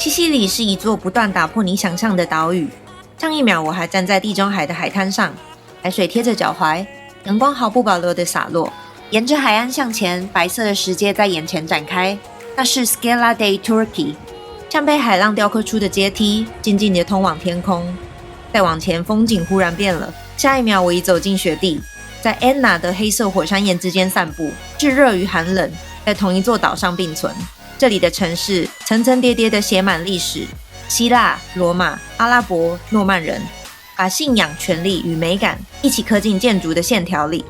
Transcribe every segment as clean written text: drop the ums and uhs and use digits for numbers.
西西里是一座不斷打破你想象的島嶼。上一秒我還站在地中海的海灘上，海水貼着腳踝，陽光毫不保留地灑落。沿着海岸向前，白色的石階在眼前展開，那是 Scala dei Turchi， 像被海浪雕刻出的階梯，靜靜地通往天空。再往前，風景忽然變了，下一秒我已走進雪地，在 Etna 的黑色火山岩之間散步，炙熱與寒冷在同一座島上並存。這裡的城市層層疊疊地寫滿歷史，希臘、羅馬、阿拉伯、諾曼人，把信仰、權力與美感一起刻進建築的線條裡。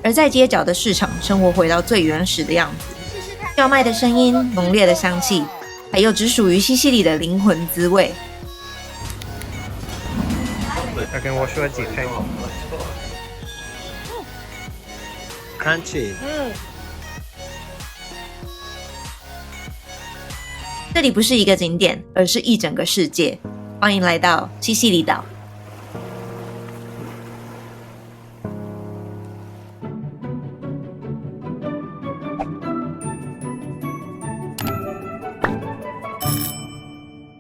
而在街角的市場，生活回到最原始的樣子，叫賣的聲音，濃烈的香氣，還有只屬於西西里的靈魂滋味。要跟我說幾句。Crunchy。這裡不是一個景點，而是一整個世界。歡迎來到西西里島。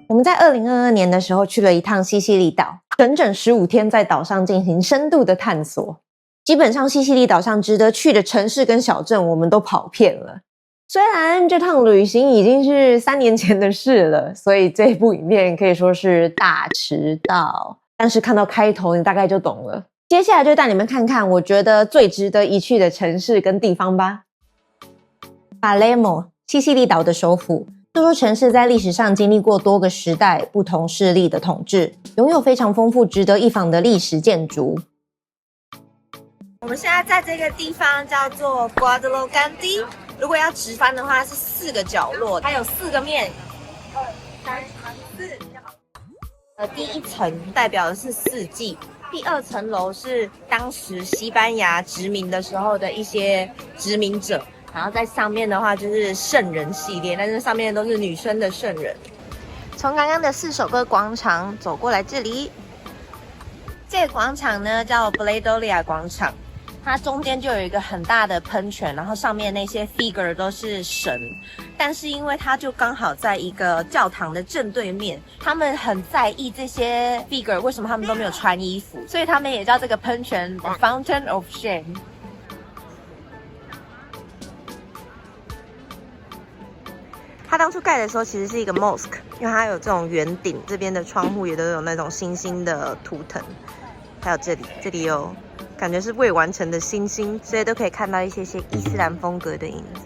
我們在2022年的時候去了一趟西西里島，整整15天在島上進行深度的探索。基本上西西里島上值得去的城市跟小鎮，我們都跑遍了。雖然這趟旅行已經是3年前的事了，所以這部影片可以說是大遲到，但是看到開頭你大概就懂了。接下來就帶你們看看我覺得最值得一去的城市跟地方吧。巴雷莫，西西里島的首府。這座城市在歷史上經歷過多個時代、不同勢力的統治，擁有非常豐富、值得一訪的歷史建築。我們現在在這個地方叫做 Guadalcanal， 如果要直翻的話是4個角落，它有4個面。第一層代表的是4季，第2層樓是當時西班牙殖民的時候的一些殖民者，然後在上面的話就是聖人系列，但是上面都是女生的聖人。從剛剛的4首歌廣場走過來這裡，這個廣場呢叫 Blaidolia 廣場。它中間就有一個很大的噴泉，然後上面那些 figure 都是神，但是因為它就剛好在一個教堂的正對面，他們很在意這些 figure 為什麼他們都沒有穿衣服，所以他們也叫這個噴泉 The Fountain of Shame。它當初蓋的時候其實是一個 mosque， 因為它有這種圓頂，這邊的窗戶也都有那種星星的圖騰，還有這裡有感覺是未完成的星星，所以都可以看到一些伊斯蘭風格的影子。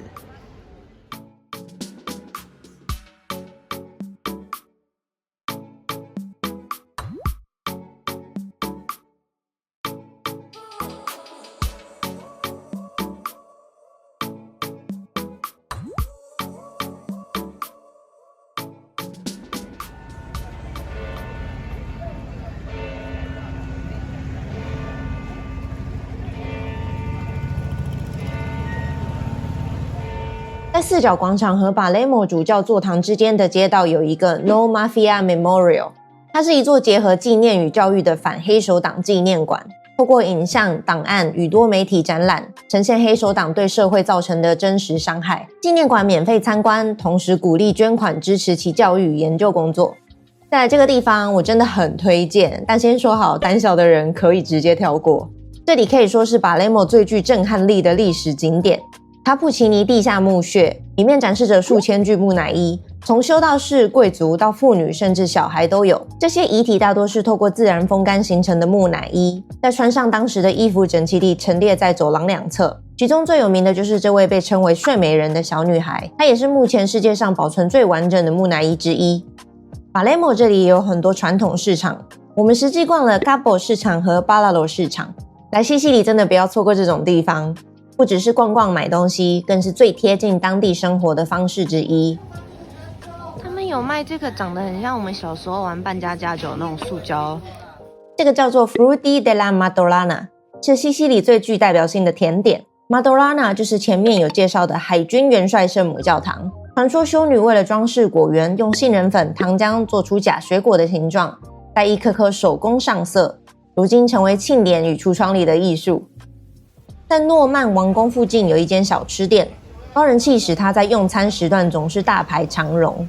在四角廣場和巴雷莫主教座堂之間的街道有一個 No Mafia Memorial， 它是一座結合紀念與教育的反黑手黨紀念館，透過影像、檔案與多媒體展覽，呈現黑手黨對社會造成的真實傷害。紀念館免費參觀，同時鼓勵捐款支持其教育與研究工作。在這個地方我真的很推薦，但先說好，膽小的人可以直接跳過。這裡可以說是巴雷莫最具震撼力的歷史景點。卡普奇尼地下墓穴裡面展示着數千具木乃伊，從修道士、貴族到婦女甚至小孩都有。這些遺體大多是透過自然風乾形成的木乃伊，再穿上當時的衣服，整齊地陳列在走廊兩側。其中最有名的就是這位被稱為睡美人的小女孩，她也是目前世界上保存最完整的木乃伊之一。巴雷莫這裡也有很多傳統市場，我們實際逛了 Capo 市場和巴拉羅市場。來西西里真的不要錯過這種地方。不只是逛逛買東西，更是最貼近當地生活的方式之一。他們有賣這個長得很像我們小時候玩扮家家酒那種塑膠，這個叫做 Frutti della Madonna， 是西西里最具代表性的甜點。Madonna 就是前面有介紹的海軍元帥聖母教堂。傳說修女為了裝飾果園，用杏仁粉、糖漿做出假水果的形狀，再一顆顆手工上色，如今成為慶典與櫥窗裡的藝術。在諾曼王宮附近有一間小吃店，高人氣使他在用餐時段總是大排長龍。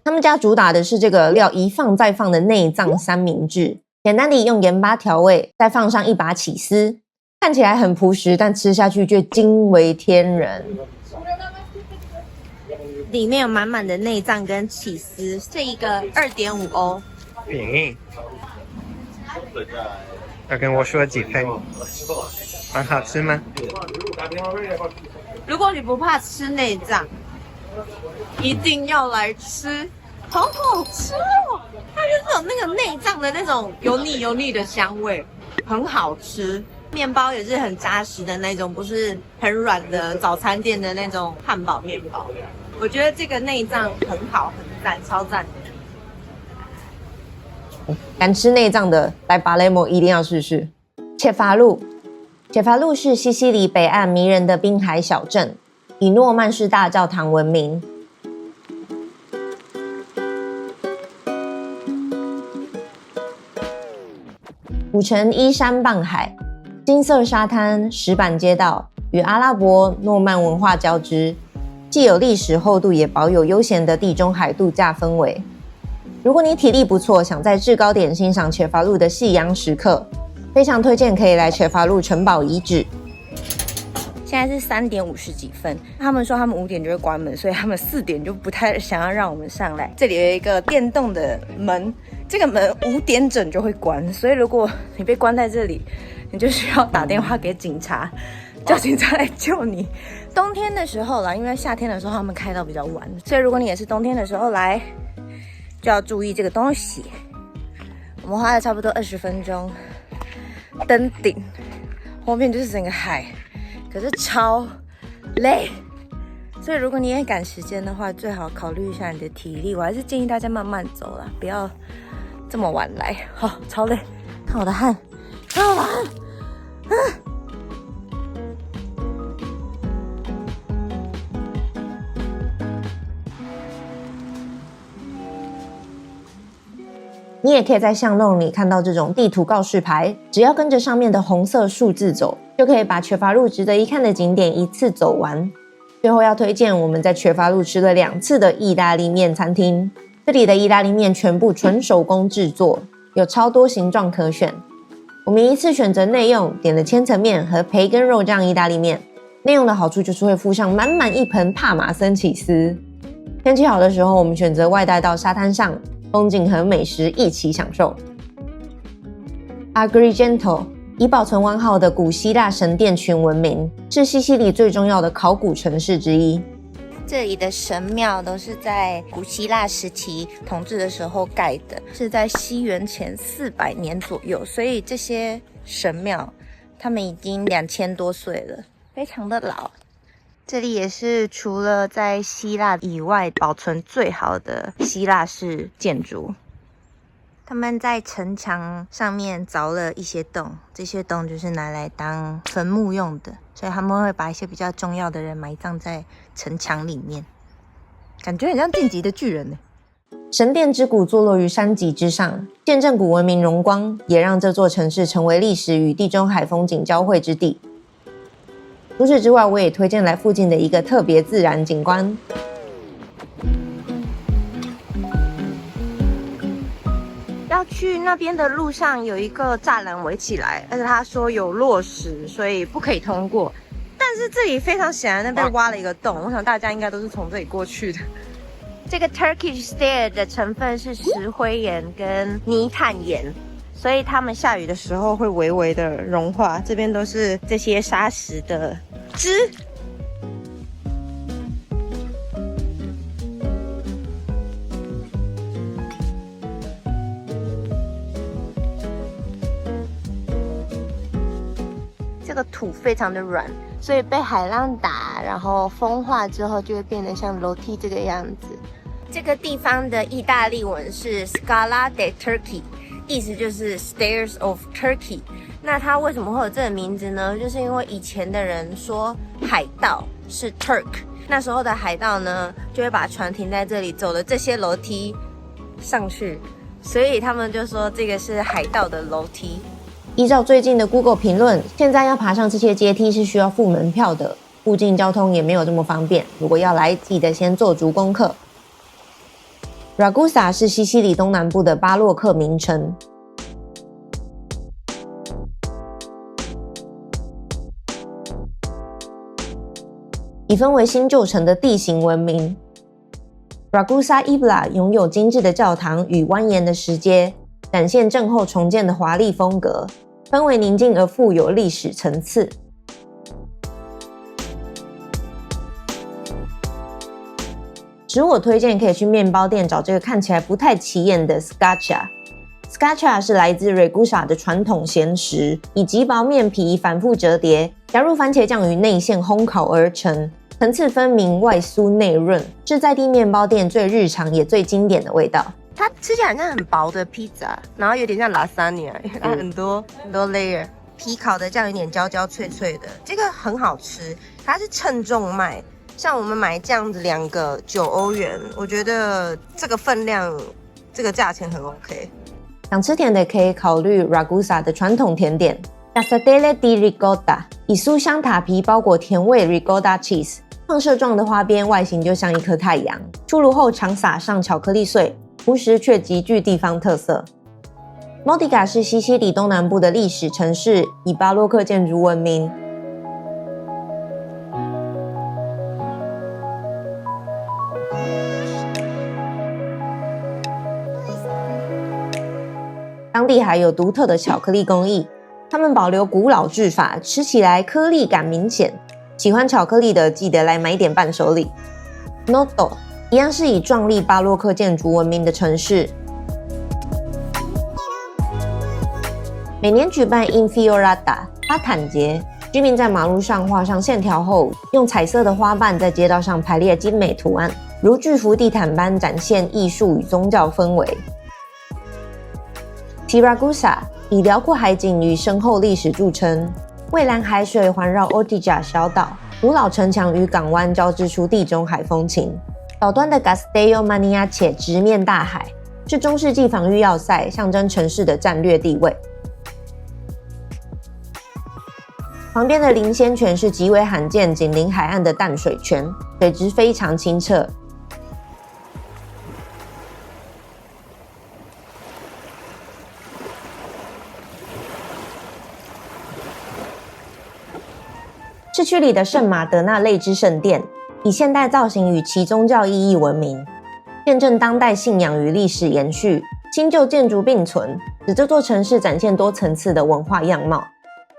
他們家主打的是這個料一放再放的內臟三明治，簡單地用鹽巴調味，再放上一把起司，看起來很樸實，但吃下去卻驚為天人。裡面有滿滿的內臟跟起司，這一個2.5歐。便宜。要跟我說幾份？很好吃嗎？如果你不怕吃內臟，一定要來吃，好好吃哦！它就是有那個內臟的那種油膩的香味，很好吃。麵包也是很扎實的那種，不是很軟的早餐店的那種漢堡麵包。我覺得這個內臟很好，很讚，超讚的。敢吃內臟的，來巴雷摩一定要試試。切法路是西西里北岸迷人的濱海小鎮，以諾曼式大教堂聞名。古城依山傍海，金色沙灘、石板街道與阿拉伯諾曼文化交織，既有歷史厚度，也保有悠閒的地中海度假氛圍。如果你體力不錯，想在制高點欣賞切法路的夕陽時刻，非常推薦可以來切法路城堡遺址。現在是3點50幾分，他們說他們5點就會關門，所以他們4點就不太想要讓我們上來。這裡有一個電動的門，這個門5點整就會關，所以如果你被關在這裡，你就需要打電話給警察，叫警察來救你。冬天的時候啦，因為夏天的時候他們開到比較晚，所以如果你也是冬天的時候來，就要注意這個東西。我們花了差不多20分鐘登頂，後面就是整個海，可是超累。所以如果你也趕時間的話，最好考慮一下你的體力。我還是建議大家慢慢走啦，不要這麼晚來。好，超累，看我的汗，看我的汗，你也可以在巷弄裡看到這種地圖告示牌，只要跟着上面的紅色數字走，就可以把切法路值得一看的景點一次走完。最後要推薦我們在切法路吃了2次的意大利麵餐廳，這裡的意大利麵全部純手工制作，有超多形狀可選。我們一次選擇內用，點了千層麵和培根肉醬意大利麵。內用的好處就是會附上滿滿一盆帕瑪森起司。天氣好的時候，我們選擇外帶到沙灘上，風景和美食一起享受。Agrigento 以保存完好的古希臘神殿群聞名，是西西里最重要的考古城市之一。這裡的神廟都是在古希臘時期統治的時候蓋的，是在西元前400年左右，所以這些神廟他們已經2000多歲了，非常的老。這裡也是除了在希臘以外保存最好的希臘式建築。他們在城牆上面鑿了一些洞，這些洞就是拿來當墳墓用的，所以他們會把一些比較重要的人埋葬在城牆裡面，感覺很像進擊的巨人呢。神殿之谷坐落於山脊之上，見證古文明榮光，也讓這座城市成為歷史與地中海風景交匯之地。除此之外，我也推薦來附近的一個特別自然景觀。要去那邊的路上有一個柵欄圍起來，而且他說有落石，所以不可以通過。但是這裡非常顯然的被挖了一個洞，我想大家應該都是從這裡過去的。這個 Turkish Stair 的成分是石灰岩跟泥炭岩，所以他們下雨的時候會微微的融化。這邊都是這些沙石的汁。这個土非常的軟，所以被海浪打，然後風化之後就會變得像樓梯這個樣子。這個地方的意大利文是 Scala de Turkey， 意思就是 Stairs of Turkey。那它為什麼會有這個名字呢？就是因為以前的人說海盜是 Turk， 那時候的海盜呢就會把船停在這裡，走了這些樓梯上去，所以他們就說這個是海盜的樓梯。依照最近的 Google 評論，現在要爬上這些階梯是需要付門票的，附近交通也沒有這麼方便。如果要來，記得先做足功課。Ragusa 是西西里東南部的巴洛克名城。已分為新舊城的地形聞名。Ragusa Ibla 擁有精緻的教堂與蜿蜒的石階，展現戰後重建的華麗風格，氛圍寧靜而富有歷史層次。食物我推薦可以去麵包店找這個看起來不太起眼的 Scaccia。Scaccia 是來自 Ragusa 的傳統鹹食，以極薄麵皮反覆折疊，加入番茄醬與內餡烘烤而成，層次分明，外酥內潤，是在地麵包店最日常也最經典的味道。它吃起來像很薄的披薩，然後有點像 lasagna， 它很多layer， 皮烤的這樣有點焦焦脆脆的，這個很好吃。它是稱重賣。像我們買這樣子2個9歐元，我覺得這個分量，這個價錢很 OK。想吃甜的可以考慮 Ragusa 的傳統甜點 Cascatelle di Ricotta， 以酥香塔皮包裹甜味 Ricotta cheese， 放射狀的花邊外形就像一顆太陽，出爐後常撒上巧克力碎，同時卻極具地方特色。Modica 是西西里東南部的歷史城市，以巴洛克建築聞名。當地還有獨特的巧克力工藝，他們保留古老製法，吃起來顆粒感明顯。喜歡巧克力的記得來買點伴手禮。Noto 一樣是以壯麗巴洛克建築聞名的城市，每年舉辦 Infiorata 花毯節，居民在馬路上畫上線條後，用彩色的花瓣在街道上排列精美圖案，如巨幅地毯般展現藝術與宗教氛圍。Siragusa 以遼闊海景與深厚歷史著稱，蔚藍海水環繞 Ortigia 小島，古老城牆與港灣交織出地中海風情。島端的 Castello Maniace 直面大海，是中世紀防禦要塞，象徵城市的戰略地位。旁邊的靈仙泉是極為罕見緊鄰海岸的淡水泉，水質非常清澈。市區裡的聖馬德納淚之聖殿，以現代造型與其宗教意義聞名，見證當代信仰與歷史延續，新舊建築並存，使這座城市展現多層次的文化樣貌。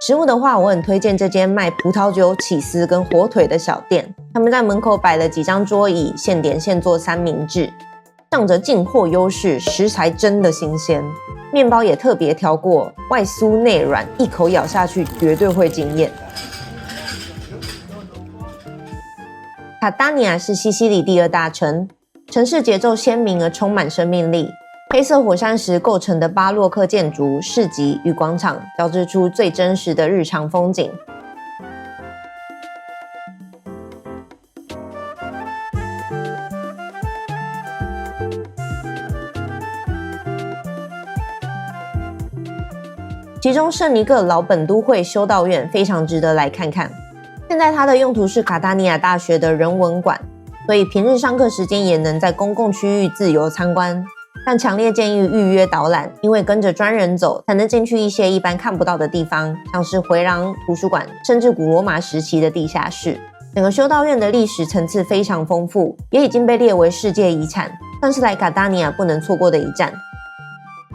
食物的話，我很推薦這間賣葡萄酒、起司跟火腿的小店，他們在門口擺了幾張桌椅，現點現做三明治，仗着進貨優勢，食材真的新鮮，麵包也特別挑過，外酥內軟，一口咬下去絕對會驚豔。卡達尼亞是西西里第2大城，城市節奏鮮明而充滿生命力。黑色火山石構成的巴洛克建築、市集與廣場，交織出最真實的日常風景。其中聖尼各老本都會修道院非常值得來看看。現在它的用途是卡達尼亞大學的人文館，所以平日上課時間也能在公共區域自由參觀，但強烈建議預約導覽，因為跟着專人走才能進去一些一般看不到的地方，像是回廊、圖書館，甚至古羅馬時期的地下室。整個修道院的歷史層次非常豐富，也已經被列為世界遺產，算是來卡達尼亞不能錯過的一站。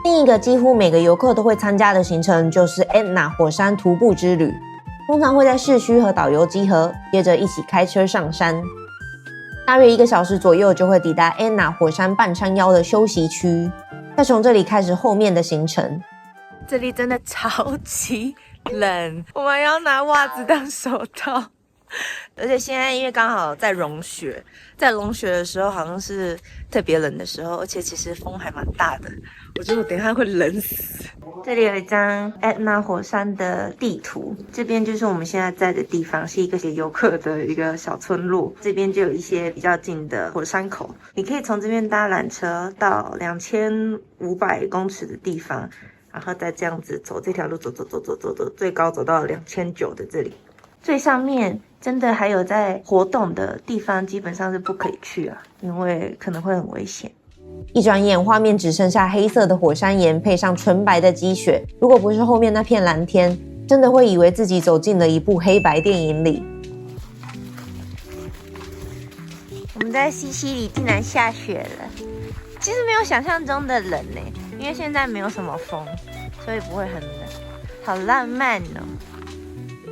另一個幾乎每個遊客都會參加的行程就是 Etna 火山徒步之旅。通常會在市區和導遊集合，接着一起開車上山，大約1個小時左右就會抵達 Etna 火山半山腰的休息區，再從這裡開始後面的行程。這裡真的超級冷，我們要拿襪子當手套，而且現在因為剛好在融雪，在融雪的時候好像是特別冷的時候，而且其實風還蠻大的，我覺得我等一下會冷死。這裡有一張 Etna 火山的地圖，這邊就是我們現在在的地方，是一個給遊客的一個小村落。這邊就有一些比較近的火山口，你可以從這邊搭纜車到2500公尺的地方，然後再這樣子走這條路，走，最高走到2900的這裡。最上面真的還有在活動的地方，基本上是不可以去啊，因為可能會很危險。一轉眼，畫面只剩下黑色的火山岩配上純白的積雪。如果不是後面那片藍天，真的會以為自己走進了一部黑白電影裡。我們在西西里竟然下雪了，其實沒有想象中的冷呢，因為現在沒有什麼風，所以不會很冷，好浪漫哦。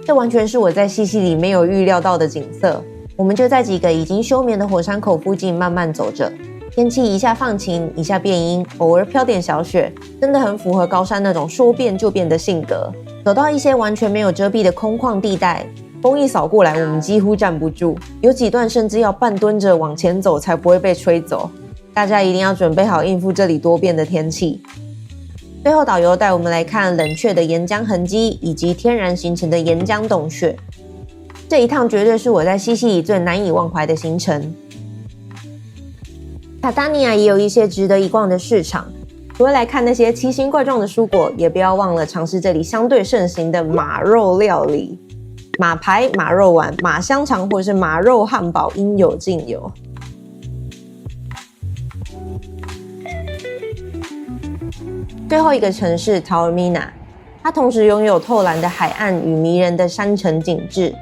這完全是我在西西里沒有預料到的景色。我們就在幾個已經休眠的火山口附近慢慢走着。天氣一下放晴，一下變陰，偶爾飄點小雪，真的很符合高山那種說變就變的性格。走到一些完全沒有遮蔽的空曠地帶，風一掃過來，我們幾乎站不住，有幾段甚至要半蹲着往前走才不會被吹走。大家一定要準備好應付這裡多變的天氣。最後，導遊帶我們來看冷卻的岩漿痕跡以及天然形成的岩漿洞穴。這一趟絕對是我在西西里最難以忘懷的行程。卡塔尼亞也有一些值得一逛的市場，除了來看那些奇形怪狀的蔬果，也不要忘了嘗試這裡相對盛行的馬肉料理。馬排、馬肉丸、馬香腸或者是馬肉漢堡應有盡有。最後一個城市陶爾米納，它同時擁有透藍的海岸與迷人的山城景致。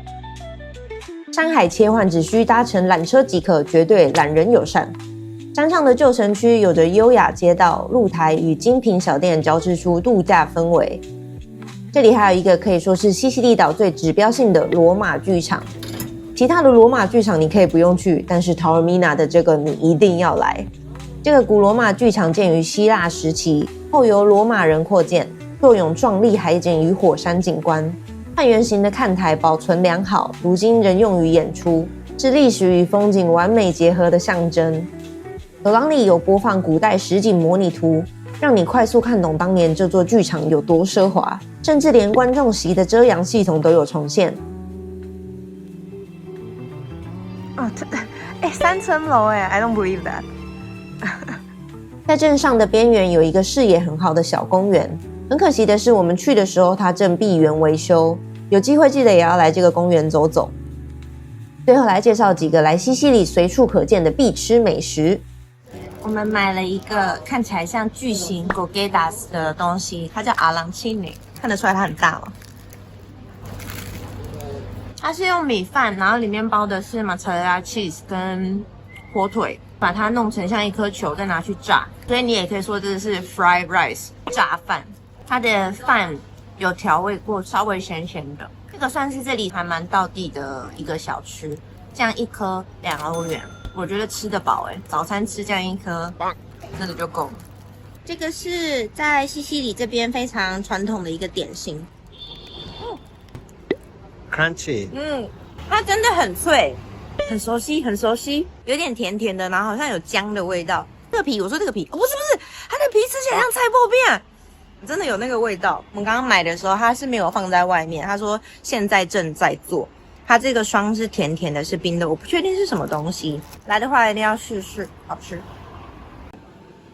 山海切換只需搭乘纜車即可，絕對懶人友善。山上的舊城區有着優雅街道、露台與精品小店，交織出度假氛圍。這裡還有一個可以說是西西里島最指標性的羅馬劇場。其他的羅馬劇場你可以不用去，但是陶爾米納的這個你一定要來。這個古羅馬劇場建於希臘時期，後由羅馬人擴建，坐擁壯麗海景與火山景觀。半圓形的看台保存良好，如今仍用於演出，是歷史與風景完美結合的象徵。走廊裡有播放古代實景模擬圖，讓你快速看懂當年這座劇場有多奢華，甚至連觀眾席的遮陽系統都有重現。哦，3層樓哎 ，I don't believe that 。在鎮上的邊緣有一個視野很好的小公園，很可惜的是，我們去的時候它正閉園維修，有機會記得也要來這個公園走走。最後來介紹幾個來西西里隨處可見的必吃美食。我們買了一個看起來像巨型 Gorgetas 的東西，它叫阿朗奇尼，看得出來它很大嗎？它是用米飯，然後裡面包的是 mozzarella cheese 跟火腿，把它弄成像一顆球，再拿去炸。所以你也可以說這是 fried rice 炸飯。它的飯有調味過，稍微鹹鹹的。這個算是這裡還蠻道地的一個小吃，這樣一顆2歐元。我覺得吃得飽哎，早餐吃這樣一顆，真的就夠了。這個是在西西里這邊非常傳統的一個點心。Crunchy， 它真的很脆，很熟悉，很熟悉，有點甜甜的，然後好像有薑的味道。這個皮，我說這個皮，哦，不是，它的皮吃起來像菜脯麵，真的有那個味道。我們剛剛買的時候，它是沒有放在外面，他說現在正在做。它這個霜是甜甜的，是冰的，我不確定是什麼東西。來的話一定要試試，好吃。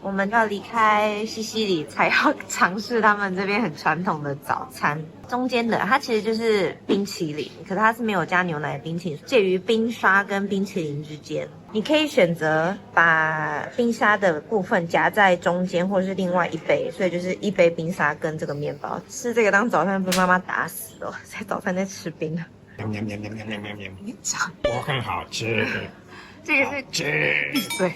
我們要離開西西里，才要嘗試他們這邊很傳統的早餐。中間的它其實就是冰淇淋，可是它是沒有加牛奶的冰淇淋，介於冰沙跟冰淇淋之間。你可以選擇把冰沙的部分夾在中間，或者是另外一杯，所以就是一杯冰沙跟這個麵包。吃這個當早餐被媽媽打死了，在早餐在吃冰。我很好吃。這個是對，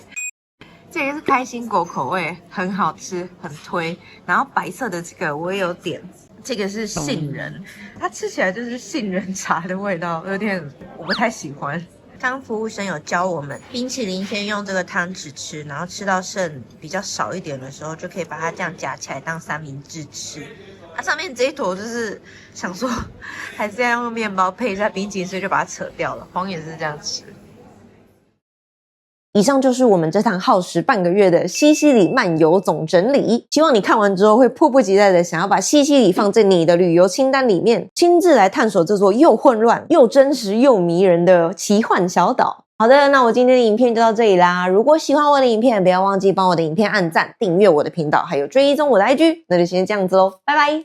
這個是開心果口味，很好吃，很推。然後白色的這個我也有點，這個是杏仁，它吃起來就是杏仁茶的味道，有點我不太喜歡。剛服務生有教我們，冰淇淋先用這個湯匙吃，然後吃到剩比較少一點的時候，就可以把它這樣夾起來當三明治吃。它上面這一坨就是想說，還是要用麵包配一下冰淇淋，所以就把它扯掉了。黃也是這樣吃。以上就是我們這趟耗時半個月的西西里漫遊總整理，希望你看完之後會迫不及待的想要把西西里放在你的旅遊清單裡面，親自來探索這座又混亂又真實又迷人的奇幻小島。好的，那我今天的影片就到這裡啦。如果喜歡我的影片，不要忘記幫我的影片按讚、訂閱我的頻道，還有追蹤我的IG。那就先這樣子嘍，拜拜。